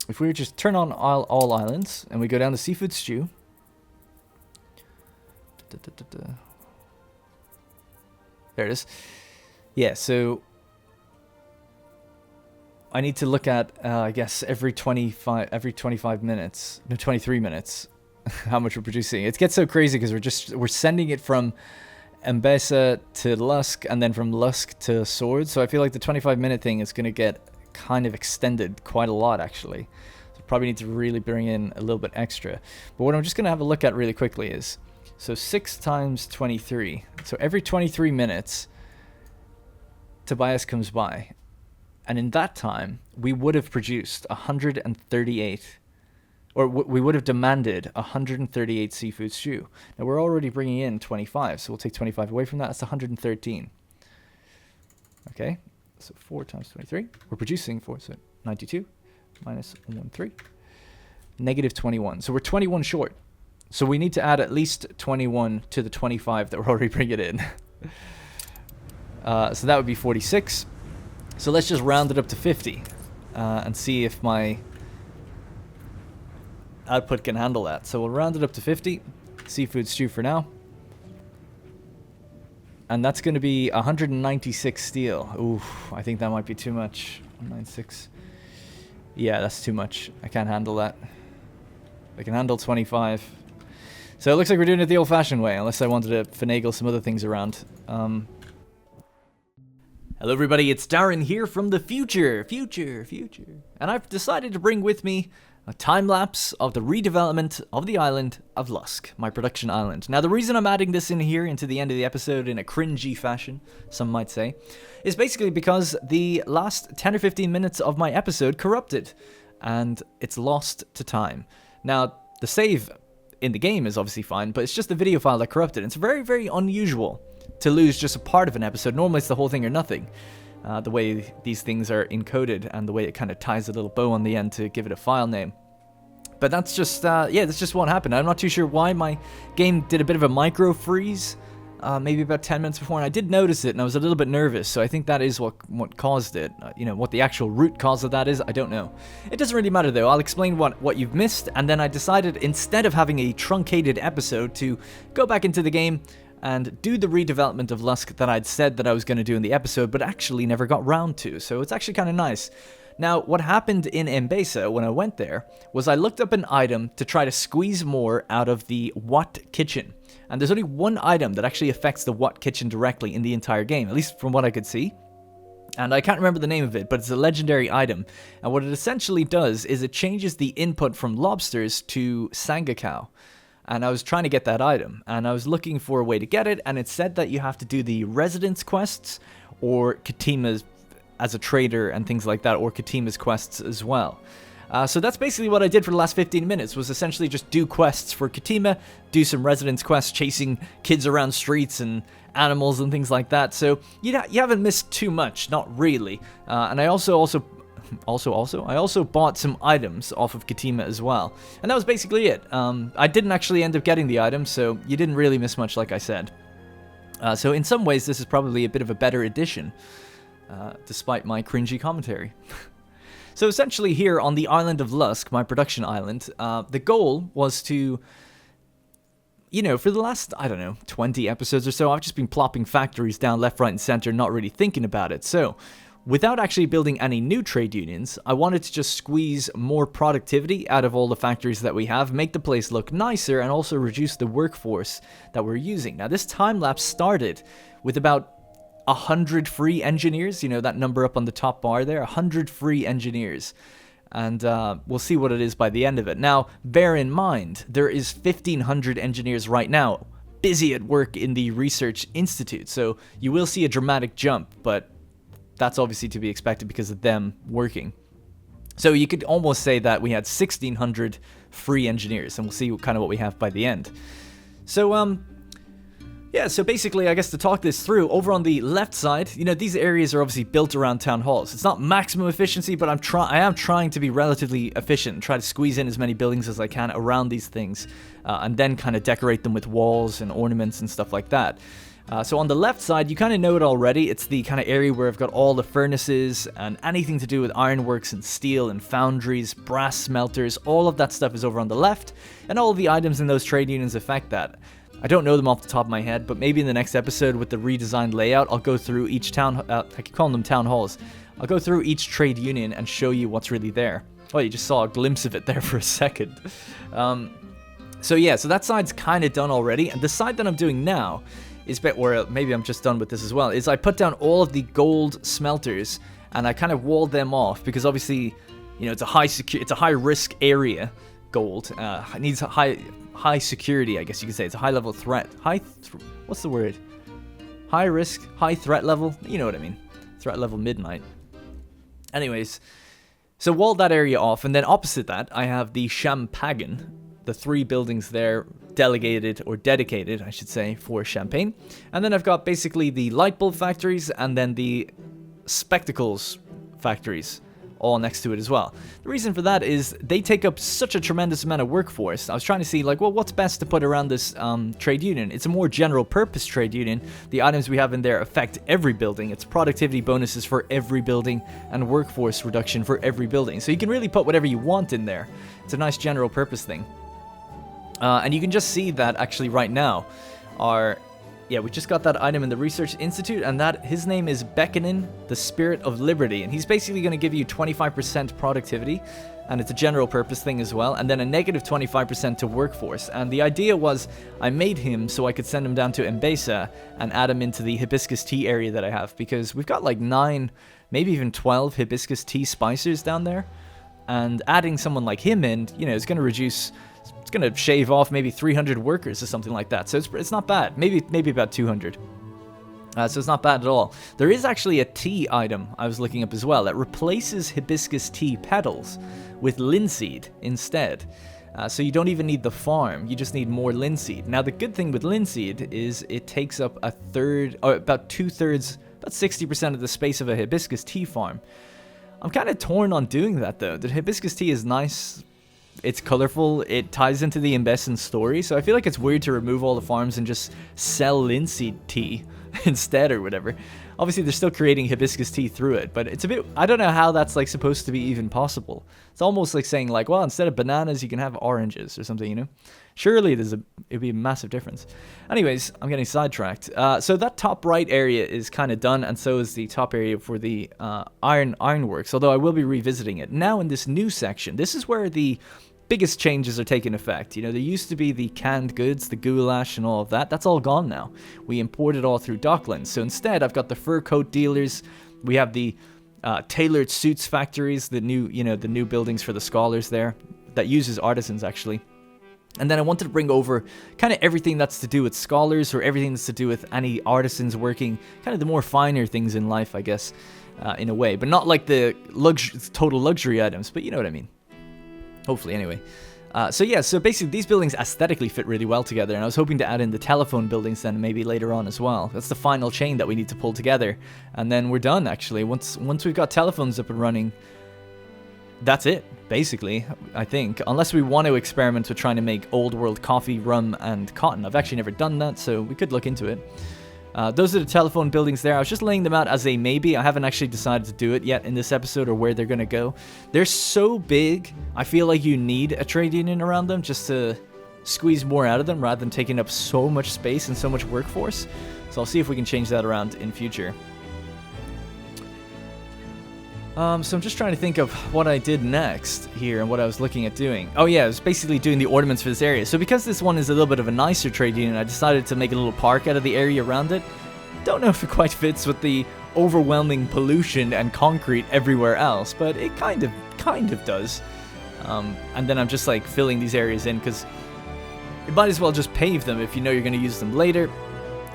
If we just turn on all islands and we go down to seafood stew. There it is. Yeah, so I need to look at, I guess, every 25 minutes, no, 23 minutes, how much we're producing. It gets so crazy because we're sending it from Embesa to Lusk, and then from Lusk to Sword. So I feel like the 25-minute thing is going to get kind of extended quite a lot, actually. So probably need to really bring in a little bit extra. But what I'm just going to have a look at really quickly is, so 6 times 23. So every 23 minutes, Tobias comes by. And in that time, we would have produced 138, or we would have demanded 138 seafood stew. Now, we're already bringing in 25, so we'll take 25 away from that. That's 113. Okay, so 4 times 23. We're producing 4, so 92 minus 13. Negative 21. So we're 21 short. So we need to add at least 21 to the 25 that we're already bringing in. So that would be 46. So let's just round it up to 50 and see if my output can handle that. So we'll round it up to 50. Seafood stew for now. And that's going to be 196 steel. Ooh, I think that might be too much. 196. Yeah, that's too much. I can't handle that. I can handle 25. So it looks like we're doing it the old-fashioned way, unless I wanted to finagle some other things around. Hello everybody, it's Darren here from the future. And I've decided to bring with me a time-lapse of the redevelopment of the island of Lusk, my production island. Now the reason I'm adding this in here into the end of the episode in a cringy fashion, some might say, is basically because the last 10 or 15 minutes of my episode corrupted, and it's lost to time. Now, the save in the game is obviously fine, but it's just the video file that corrupted. It's very, very unusual to lose just a part of an episode. Normally it's the whole thing or nothing. The way these things are encoded and the way it kind of ties a little bow on the end to give it a file name. But that's just, yeah, that's just what happened. I'm not too sure why my game did a bit of a micro freeze, maybe about 10 minutes before, and I did notice it, and I was a little bit nervous, so I think that is what caused it. You know, what the actual root cause of that is, I don't know. It doesn't really matter, though. I'll explain what you've missed, and then I decided, instead of having a truncated episode, to go back into the game and do the redevelopment of Lusk that I'd said that I was going to do in the episode, but actually never got round to, so it's actually kind of nice. Now, what happened in Embesa when I went there was I looked up an item to try to squeeze more out of the What Kitchen. And there's only one item that actually affects the What Kitchen directly in the entire game, at least from what I could see. And I can't remember the name of it, but it's a legendary item. And what it essentially does is it changes the input from lobsters to sangakau. And I was trying to get that item, and I was looking for a way to get it, and it said that you have to do the residence quests or Katima's as a trader and things like that, or Katima's quests as well. So that's basically what I did for the last 15 minutes, was essentially just do quests for Katima, do some residence quests, chasing kids around streets and animals and things like that. So you haven't missed too much, not really. And I also bought some items off of Katima as well. And that was basically it. I didn't actually end up getting the items, so you didn't really miss much, like I said. So in some ways, this is probably a bit of a better edition, despite my cringy commentary. So essentially here on the island of Lusk, my production island, the goal was to, you know, for the last, I don't know, 20 episodes or so, I've just been plopping factories down left, right, and center, not really thinking about it. So without actually building any new trade unions, I wanted to just squeeze more productivity out of all the factories that we have, make the place look nicer, and also reduce the workforce that we're using. Now, this time-lapse started with about 100 free engineers, you know, that number up on the top bar there, 100 free engineers. And we'll see what it is by the end of it. Now, bear in mind, there is 1,500 engineers right now busy at work in the Research Institute. So you will see a dramatic jump, but that's obviously to be expected because of them working. So you could almost say that we had 1,600 free engineers, and we'll see kind of what we have by the end. So, yeah, so basically, I guess to talk this through, over on the left side, you know, these areas are obviously built around town halls. It's not maximum efficiency, but I am trying to be relatively efficient and try to squeeze in as many buildings as I can around these things, and then kind of decorate them with walls and ornaments and stuff like that. So on the left side, you kind of know it already. It's the kind of area where I've got all the furnaces and anything to do with ironworks and steel and foundries, brass smelters, all of that stuff is over on the left, and all of the items in those trade unions affect that. I don't know them off the top of my head, but maybe in the next episode with the redesigned layout, I'll go through each town, I keep calling them town halls. I'll go through each trade union and show you what's really there. Oh, you just saw a glimpse of it there for a second. So yeah, so that side's kind of done already, and the side that I'm doing now is, or maybe I'm just done with this as well, is I put down all of the gold smelters and I kind of walled them off because obviously, you know, it's a high risk area. Gold it needs high security, I guess you could say. It's a high level threat. What's the word? High risk, high threat level. You know what I mean? Threat level midnight. Anyways, so walled that area off, and then opposite that, I have the Champagne, the 3 buildings there delegated, or dedicated, I should say, for champagne. And then I've got basically the light bulb factories and then the spectacles factories all next to it as well. The reason for that is they take up such a tremendous amount of workforce. I was trying to see, like, well, what's best to put around this trade union? It's a more general purpose trade union. The items we have in there affect every building. It's productivity bonuses for every building and workforce reduction for every building. So you can really put whatever you want in there. It's a nice general purpose thing. And you can just see that actually right now. We just got that item in the Research Institute, and his name is Beckonin, the Spirit of Liberty, and he's basically going to give you 25% productivity, and it's a general purpose thing as well, and then a negative 25% to workforce. And the idea was I made him so I could send him down to Mbesa and add him into the Hibiscus tea area that I have, because we've got like 9, maybe even 12 Hibiscus tea spicers down there, and adding someone like him in, you know, is going to reduce... It's going to shave off maybe 300 workers or something like that. So it's not bad. Maybe about 200. So it's not bad at all. There is actually a tea item I was looking up as well that replaces hibiscus tea petals with linseed instead. So you don't even need the farm. You just need more linseed. Now the good thing with linseed is it takes up a third, or about 2/3, about 60% of the space of a hibiscus tea farm. I'm kind of torn on doing that though. The hibiscus tea is nice. It's colorful, it ties into the Mbesen story, so I feel like it's weird to remove all the farms and just sell linseed tea instead or whatever. Obviously, they're still creating hibiscus tea through it, but it's a bit... I don't know how that's, like, supposed to be even possible. It's almost like saying, like, well, instead of bananas, you can have oranges or something, you know? Surely it'd be a massive difference. Anyways, I'm getting sidetracked. So that top right area is kind of done, and so is the top area for the ironworks, although I will be revisiting it. Now in this new section, this is where the biggest changes are taking effect. You know, there used to be the canned goods, the goulash and all of that. That's all gone now. We import it all through Docklands. So instead, I've got the fur coat dealers. We have the tailored suits factories, the new buildings for the scholars there that uses artisans actually. And then I wanted to bring over kind of everything that's to do with scholars, or everything that's to do with any artisans working, kind of the more finer things in life, I guess, in a way. But not like the total luxury items, but you know what I mean. Hopefully, anyway. So basically these buildings aesthetically fit really well together, and I was hoping to add in the telephone buildings then maybe later on as well. That's the final chain that we need to pull together, and then we're done actually. Once we've got telephones up and running, that's it, basically, I think. Unless we want to experiment with trying to make old world coffee, rum, and cotton. I've actually never done that, so we could look into it. Those are the telephone buildings there. I was just laying them out as a maybe. I haven't actually decided to do it yet in this episode or where they're going to go. They're so big, I feel like you need a trade union around them just to squeeze more out of them rather than taking up so much space and so much workforce. So I'll see if we can change that around in future. So I'm just trying to think of what I did next here and what I was looking at doing. Oh yeah, I was basically doing the ornaments for this area. So because this one is a little bit of a nicer trade union, I decided to make a little park out of the area around it. Don't know if it quite fits with the overwhelming pollution and concrete everywhere else, but it kind of does. And then I'm just like filling these areas in because you might as well just pave them if you know you're going to use them later,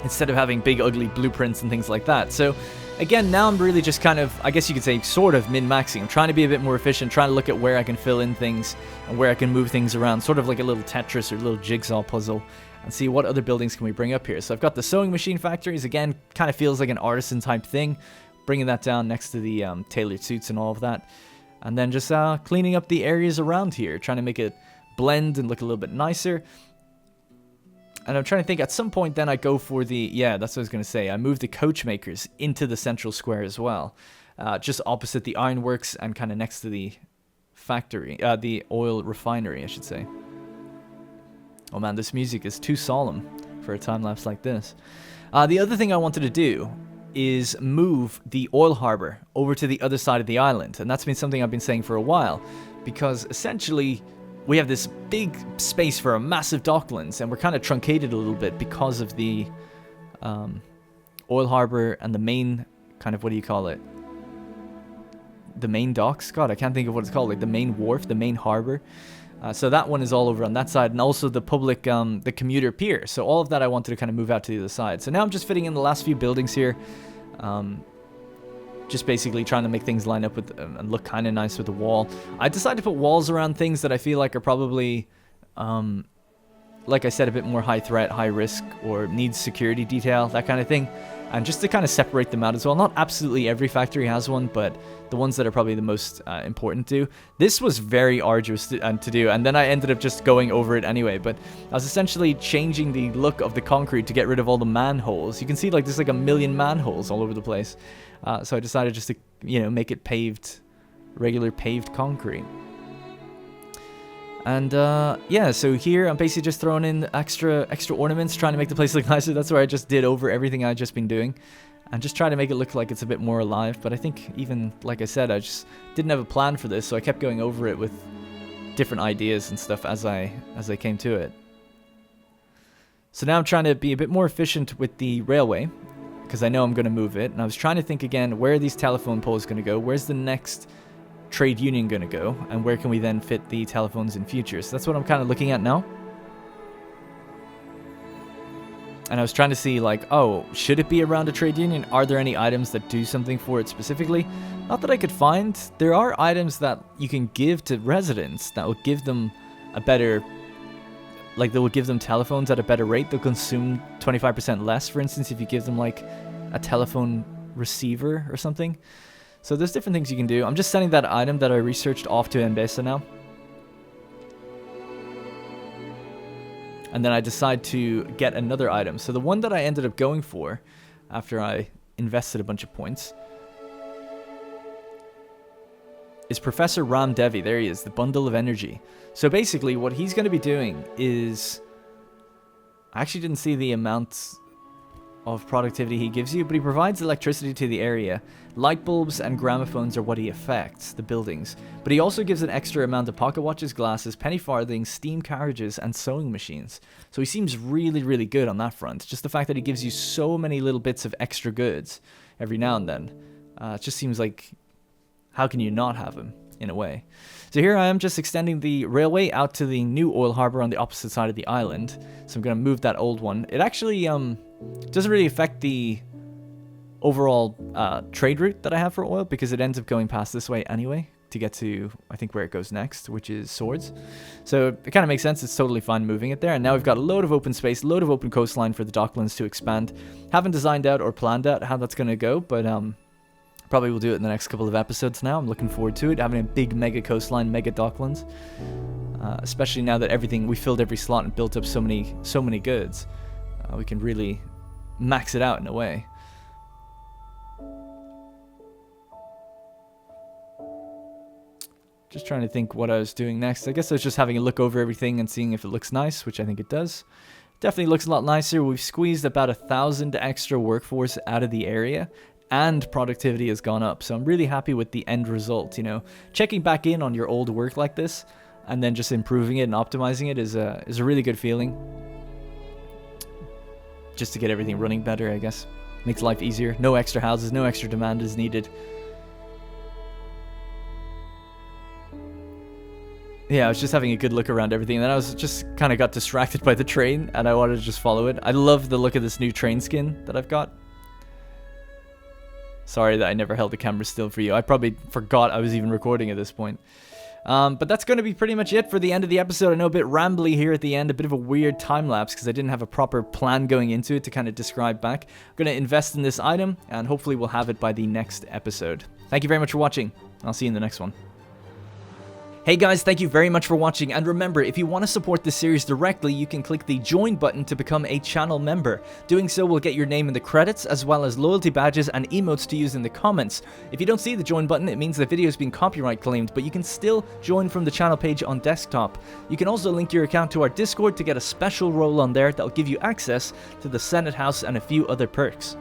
instead of having big ugly blueprints and things like that. So again, now I'm really just kind of, I guess you could say, sort of min-maxing. I'm trying to be a bit more efficient, trying to look at where I can fill in things and where I can move things around, sort of like a little Tetris or a little jigsaw puzzle, and see what other buildings can we bring up here. So I've got the sewing machine factories. Again, kind of feels like an artisan type thing. Bringing that down next to the tailored suits and all of that. And then just cleaning up the areas around here, trying to make it blend and look a little bit nicer. And I'm trying to think, at some point then I go for the, yeah, that's what I was going to say. I move the coachmakers into the central square as well. Just opposite the ironworks and kind of next to the factory, the oil refinery, I should say. Oh man, this music is too solemn for a time-lapse like this. The other thing I wanted to do is move the oil harbor over to the other side of the island. And that's been something I've been saying for a while. Because essentially, we have this big space for a massive Docklands, and we're kind of truncated a little bit because of the oil harbor and the main kind of, what do you call it? The main docks? God, I can't think of what it's called. Like the main wharf, the main harbor. So that one is all over on that side, and also the public, the commuter pier. So all of that I wanted to kind of move out to the other side. So now I'm just fitting in the last few buildings here. Just basically trying to make things line up with and look kind of nice with the wall. I decided to put walls around things that I feel like are probably, like I said, a bit more high threat, high risk, or needs security detail, that kind of thing. And just to kind of separate them out as well. Not absolutely every factory has one, but the ones that are probably the most important to. This was very arduous to do, and then I ended up just going over it anyway. But I was essentially changing the look of the concrete to get rid of all the manholes. You can see like there's like a million manholes all over the place. So I decided just to, you know, make it paved, regular paved concrete. And yeah, so here I'm basically just throwing in extra ornaments, trying to make the place look nicer. That's where I just did over everything I'd just been doing, and just try to make it look like it's a bit more alive. But I think even, like I said, I just didn't have a plan for this, so I kept going over it with different ideas and stuff as I came to it. So now I'm trying to be a bit more efficient with the railway, because I know I'm going to move it. And I was trying to think again, where are these telephone poles going to go? Where's the next trade union going to go? And where can we then fit the telephones in future? So that's what I'm kind of looking at now. And I was trying to see, like, oh, should it be around a trade union? Are there any items that do something for it specifically? Not that I could find. There are items that you can give to residents that will give them a better, like, they will give them telephones at a better rate. They'll consume 25% less, for instance, if you give them, like, a telephone receiver or something. So there's different things you can do. I'm just sending that item that I researched off to Mbesa now. And then I decide to get another item. So the one that I ended up going for after I invested a bunch of points is Professor Ram Devi. There he is, the bundle of energy. So basically what he's going to be doing is, I actually didn't see the amount of productivity he gives you, but he provides electricity to the area. Light bulbs and gramophones are what he affects, the buildings. But he also gives an extra amount of pocket watches, glasses, penny farthings, steam carriages, and sewing machines. So he seems really, really good on that front. Just the fact that he gives you so many little bits of extra goods every now and then. It just seems like, how can you not have him, in a way? So here I am just extending the railway out to the new oil harbor on the opposite side of the island. So I'm going to move that old one. It actually doesn't really affect the overall trade route that I have for oil, because it ends up going past this way anyway to get to, I think, where it goes next, which is Swords. So it kind of makes sense. It's totally fine moving it there. And now we've got a load of open space, load of open coastline for the Docklands to expand. Haven't designed out or planned out how that's going to go, but probably will do it in the next couple of episodes now. I'm looking forward to it, having a big mega coastline, mega Docklands. Especially now that we filled every slot and built up so many goods. We can really max it out in a way. Just trying to think what I was doing next. I guess I was just having a look over everything and seeing if it looks nice, which I think it does. Definitely looks a lot nicer. We've squeezed about 1,000 extra workforce out of the area, and productivity has gone up. So I'm really happy with the end result, you know. Checking back in on your old work like this and then just improving it and optimizing it is a really good feeling. Just to get everything running better, I guess. Makes life easier. No extra houses, no extra demand is needed. Yeah, I was just having a good look around everything, and then I was just kind of got distracted by the train, and I wanted to just follow it. I love the look of this new train skin that I've got. Sorry that I never held the camera still for you. I probably forgot I was even recording at this point. But that's going to be pretty much it for the end of the episode. I know a bit rambly here at the end, a bit of a weird time lapse because I didn't have a proper plan going into it to kind of describe back. I'm going to invest in this item, and hopefully we'll have it by the next episode. Thank you very much for watching. I'll see you in the next one. Hey guys, thank you very much for watching, and remember, if you want to support this series directly, you can click the join button to become a channel member. Doing so will get your name in the credits, as well as loyalty badges and emotes to use in the comments. If you don't see the join button, it means the video has been copyright claimed, but you can still join from the channel page on desktop. You can also link your account to our Discord to get a special role on there that will give you access to the Senate House and a few other perks.